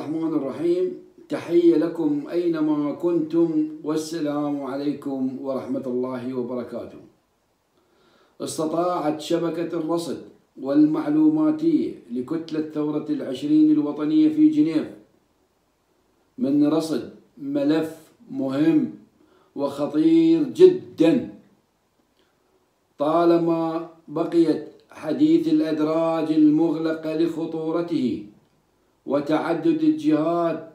الرحمن الرحيم. تحية لكم أينما كنتم، والسلام عليكم ورحمة الله وبركاته. استطاعت شبكة الرصد والمعلوماتية لكتلة ثورة العشرين الوطنية في جنيف من رصد ملف مهم وخطير جدا طالما بقيت حديث الأدراج المغلقة لخطورته وتعدد الجهات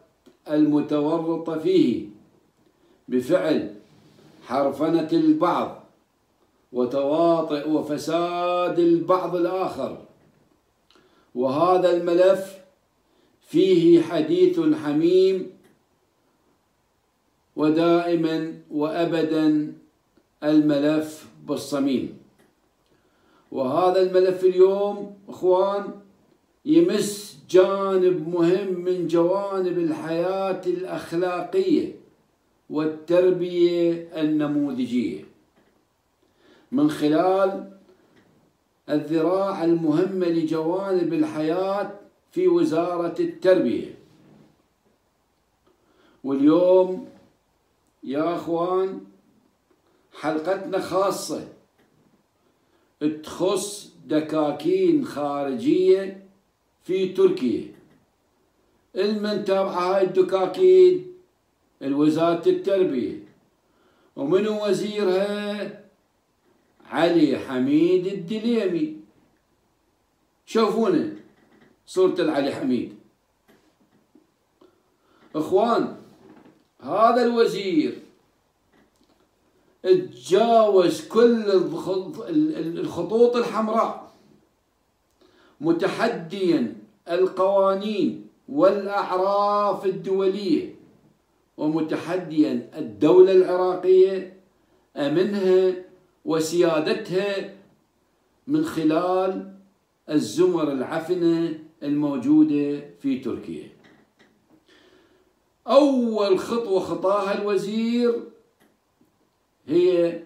المتورطة فيه بفعل حرفنة البعض وتواطؤ وفساد البعض الآخر. وهذا الملف فيه حديث حميم ودائما وأبدا الملف بالصميم. وهذا الملف اليوم اخوان يمس جانب مهم من جوانب الحياة الأخلاقية والتربية النموذجية من خلال الذراع المهمة لجوانب الحياة في وزارة التربية. واليوم يا اخوان حلقتنا خاصة تخص دكاكين خارجية في تركيا. المن تابعة هاي الدكاكين الوزارة التربية، ومنو وزيرها؟ علي حميد الدليمي. شوفونا صورة العلي حميد. اخوان هذا الوزير تجاوز كل الخطوط الحمراء متحديا القوانين والأعراف الدولية ومتحديا الدولة العراقية أمنها وسيادتها من خلال الزمر العفنة الموجودة في تركيا. أول خطوة خطاها الوزير هي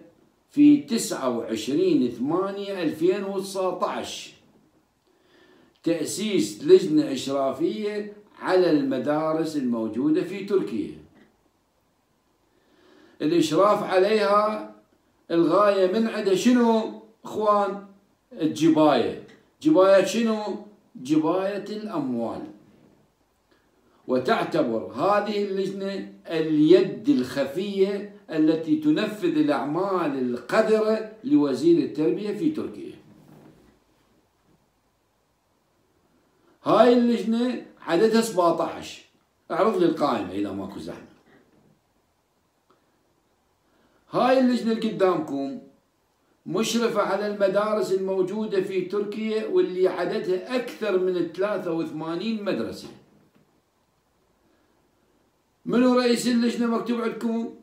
في 29/8/2019 تأسيس لجنة إشرافية على المدارس الموجودة في تركيا. الإشراف عليها الغاية من عندها شنو اخوان؟ الجباية. جباية شنو؟ جباية الأموال. وتعتبر هذه اللجنة اليد الخفية التي تنفذ الأعمال القذرة لوزير التربية في تركيا. هاي اللجنة عددها 17. اعرض لي القائمة إذا ماكو زحمة. هاي اللجنة اللي قدامكم مشرفة على المدارس الموجودة في تركيا واللي عددها أكثر من 83 مدرسة. منو رئيس اللجنة مكتوب عندكم؟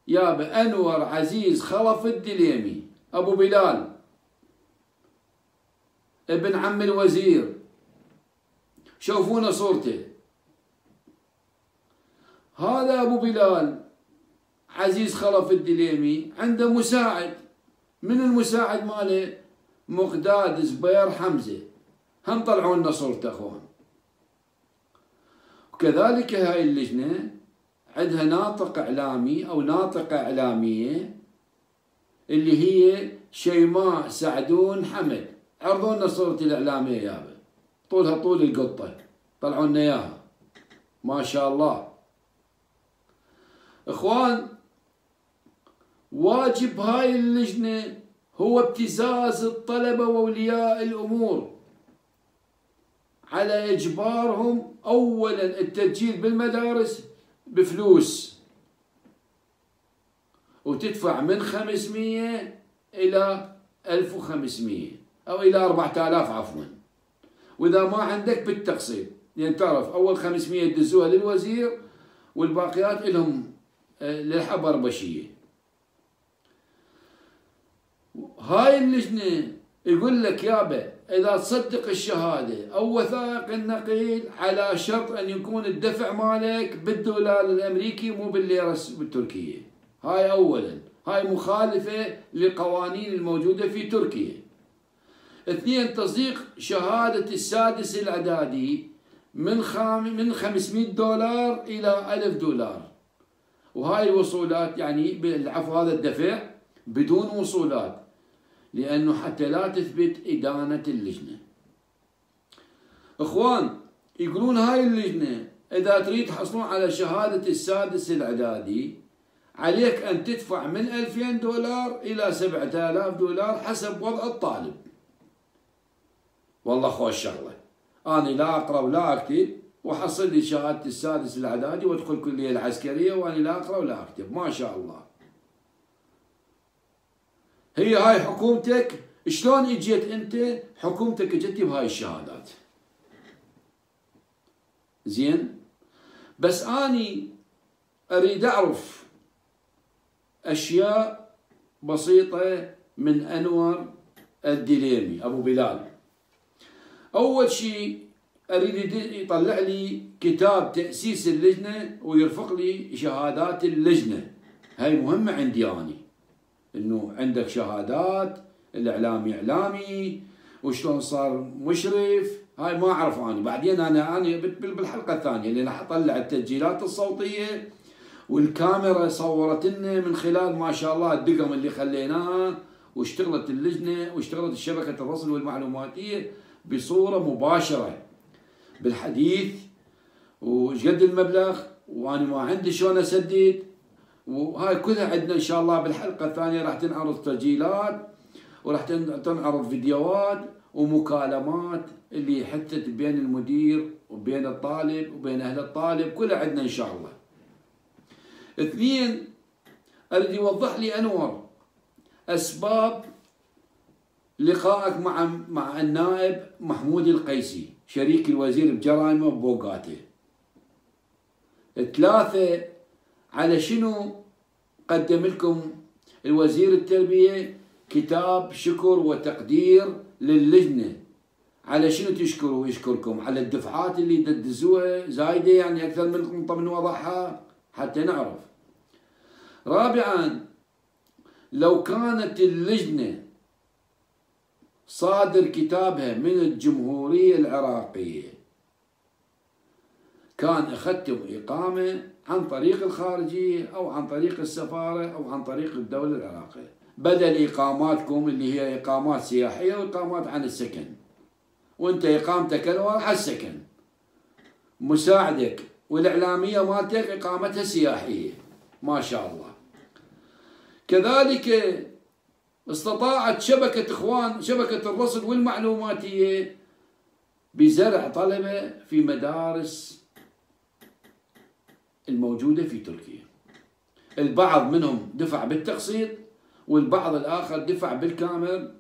يابا أنور عزيز خلف الدليمي، أبو بلال ابن عم الوزير. شوفونا صورته. هذا أبو بلال عزيز خلف الدليمي عنده مساعد. من المساعد ماله؟ مقداد زبير حمزة. هم طلعوا لنا صورته اخوان. وكذلك هاي اللجنة عندها ناطق إعلامي أو ناطقة إعلامية اللي هي شيماء سعدون حمد. عرضوا لنا صورة الإعلامية يابا، طولها طول القطة، طلعوا لنا إياها ما شاء الله. إخوان واجب هاي اللجنة هو ابتزاز الطلبة وأولياء الأمور على إجبارهم أولا التسجيل بالمدارس بفلوس، وتدفع من 500 إلى 1500 أو إلى 4000 عفوا، وإذا ما عندك بالتقسيط. لأن تعرف أول 500 يدزوها للوزير والباقيات لهم للحبربشية. هاي اللجنة يقول لك يابا إذا تصدق الشهادة أو وثائق النقل على شرط أن يكون الدفع مالك بالدولار الأمريكي مو بالليرة التركية. هاي أولا، هاي مخالفة للقوانين الموجودة في تركيا. 2 تصديق شهادة السادس الإعدادي من 500 دولار إلى 1000 دولار. وهاي الوصولات يعني العفو هذا الدفع بدون وصولات، لأنه حتى لا تثبت إدانة اللجنة. إخوان يقولون هاي اللجنة إذا تريد تحصلون على شهادة السادس الإعدادي عليك أن تدفع من 2000 دولار إلى 7000 دولار حسب وضع الطالب. والله خوش شغلة، أنا لا أقرأ ولا أكتب وحصل لي شهادة السادس الإعدادي وأدخل الكلية العسكرية وأنا لا أقرأ ولا أكتب، ما شاء الله. هي هاي حكومتك، شلون اجيت انت؟ حكومتك اجت بهاي الشهادات. زين؟ بس اني اريد اعرف اشياء بسيطة من انور الدليمي ابو بلال. اول شيء اريد يطلع لي كتاب تأسيس اللجنة ويرفق لي شهادات اللجنة. هاي مهمة عندي اني، انه عندك شهادات، الاعلامي اعلامي، وشلون صار مشرف. هاي ما اعرف اني، بعدين انا بالحلقه الثانيه اللي راح اطلع التسجيلات الصوتيه والكاميرا صورت لنا من خلال ما شاء الله الدقم اللي خليناها، واشتغلت اللجنه واشتغلت شبكه الرصد والمعلوماتيه بصوره مباشره بالحديث، وش قد المبلغ وانا ما عندي شلون اسدد. وهاي كلها عندنا ان شاء الله بالحلقه الثانيه راح تنعرض تسجيلات وراح تنعرض فيديوهات ومكالمات اللي حدثت بين المدير وبين الطالب وبين اهل الطالب، كلها عندنا ان شاء الله. اثنين، اريد يوضح لي انور اسباب لقائك مع النائب محمود القيسي شريك الوزير بجرائمه وبوقاته. ثلاثة، على شنو قدم لكم الوزير التربية كتاب شكر وتقدير للجنة؟ على شنو تشكروا؟ يشكركم على الدفعات اللي تدزوها زايدة، يعني أكثر من وضعها حتى نعرف. رابعا، لو كانت اللجنة صادر كتابها من الجمهورية العراقية كان أخذتم إقامة عن طريق الخارجية أو عن طريق السفارة أو عن طريق الدولة العراقية، بدل إقاماتكم اللي هي إقامات سياحية وإقامات عن السكن. وأنت إقامتك أنور على السكن، مساعدك والإعلامية مالتك إقامتها سياحية ما شاء الله. كذلك استطاعت شبكة الرصد والمعلوماتية بزرع طلبة في مدارس الموجودة في تركيا. البعض منهم دفع بالتقسيط والبعض الآخر دفع بالكامل،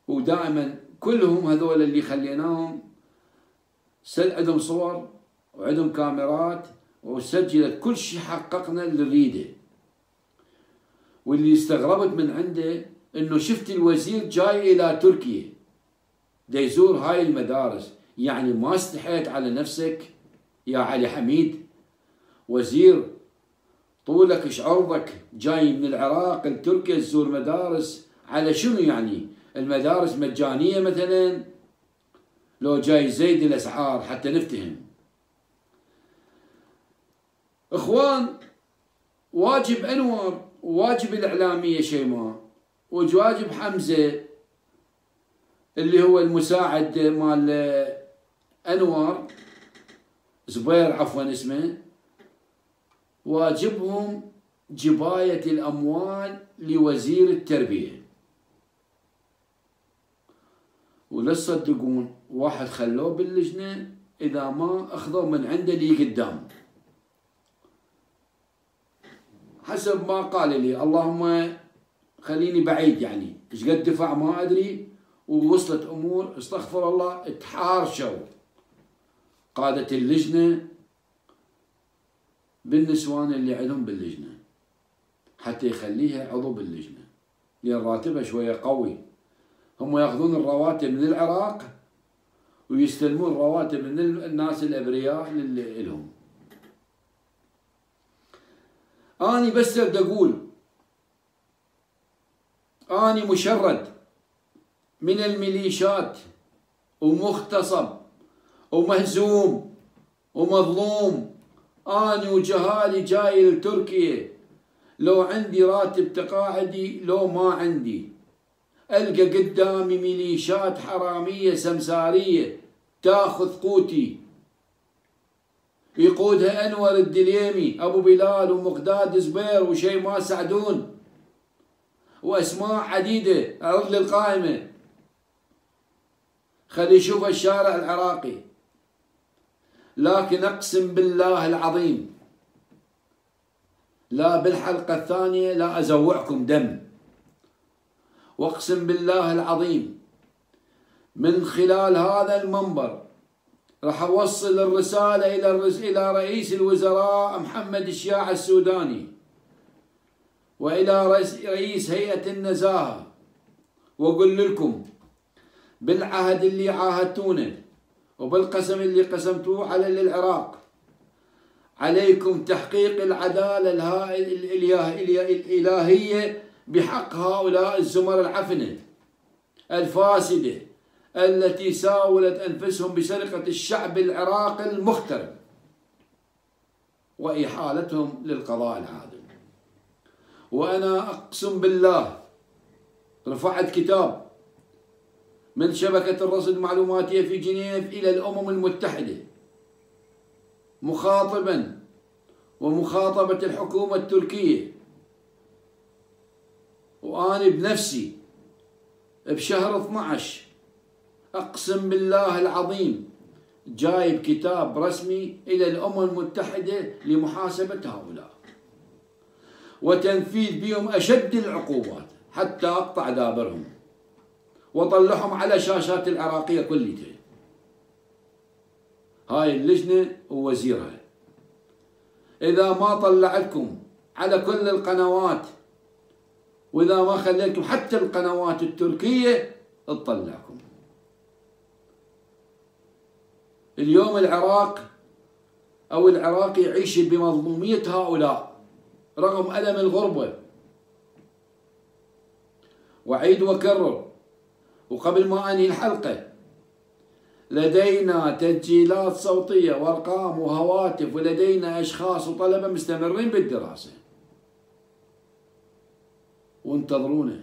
ودائما كلهم هذول اللي خليناهم عندهم صور وعندهم كاميرات وسجلت كل شيء، حققنا اللي نريده. واللي استغربت من عنده انه شفت الوزير جاي الى تركيا دا يزور هاي المدارس، يعني ما استحيت على نفسك يا علي حميد؟ وزير طولك ايش عرضك جاي من العراق لتركيا تزور مدارس على شنو؟ يعني المدارس مجانية مثلا؟ لو جاي زيد الاسعار حتى نفتهم. اخوان، واجب انور وواجب الاعلامية شيماء وواجب حمزة اللي هو المساعد مال انور زبير عفوا اسمه، واجبهم جباية الاموال لوزير التربية. ولا تصدقون واحد خلوه باللجنة اذا ما اخذوا من عنده لي قدام حسب ما قال لي، اللهم خليني بعيد، يعني ايش قد دفع ما ادري. ووصلت امور استغفر الله تحارشوا قادة اللجنة بالنسوان اللي عندهم باللجنة حتى يخليها عضو باللجنة، لأن راتبها شوية قوي. هم ياخذون الرواتب من العراق ويستلمون رواتب من الناس الأبرياء لهم. أنا بس بدي أقول أنا مشرد من الميليشيات ومغتصب ومهزوم ومظلوم. أنا وجهالي جاي لتركيا، لو عندي راتب تقاعدي لو ما عندي. ألقى قدامي ميليشيات حرامية سمسارية تاخذ قوتي، يقودها أنور الدليمي، أبو بلال ومقداد زبير وشيماء سعدون وأسماء عديدة. أعرض لي القائمة خلي يشوف الشارع العراقي. لكن أقسم بالله العظيم لا بالحلقة الثانية لا أزوعكم دم، واقسم بالله العظيم من خلال هذا المنبر راح أوصل الرسالة إلى رئيس الوزراء محمد الشياع السوداني وإلى رئيس هيئة النزاهة، وأقول لكم بالعهد اللي عاهدتونه وبالقسم اللي قسمتوه على العراق، عليكم تحقيق العدالة الإلهية بحق هؤلاء الزمر العفنة الفاسدة التي ساولت أنفسهم بسرقة الشعب العراقي المخترب وإحالتهم للقضاء العادل. وأنا أقسم بالله رفعت كتاب من شبكة الرصد المعلوماتية في جنيف إلى الأمم المتحدة مخاطبا ومخاطبة الحكومة التركية، وأنا بنفسي بشهر 12 أقسم بالله العظيم جايب كتاب رسمي إلى الأمم المتحدة لمحاسبة هؤلاء وتنفيذ بهم أشد العقوبات حتى أقطع دابرهم وطلعهم على شاشات العراقية كلها. هاي اللجنة ووزيرها إذا ما طلعتكم على كل القنوات، وإذا ما خليتكم حتى القنوات التركية تطلعكم. اليوم العراق أو العراقي يعيش بمظلومية هؤلاء رغم ألم الغربة. وأعيد وأكرر وقبل ما أنهي الحلقة، لدينا تسجيلات صوتية وأرقام وهواتف، ولدينا أشخاص وطلبة مستمرين بالدراسة، وانتظرونا.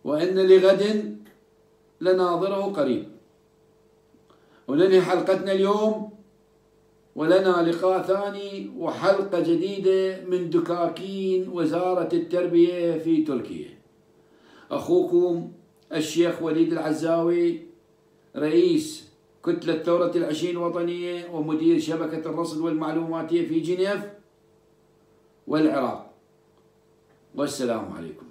وإن لغد لناظره قريب. وننهي حلقتنا اليوم، ولنا لقاء ثاني وحلقة جديدة من دكاكين وزارة التربية في تركيا. أخوكم الشيخ وليد العزاوي، رئيس كتلة ثورة العشرين الوطنية ومدير شبكة الرصد والمعلوماتية في جنيف والعراق. والسلام عليكم.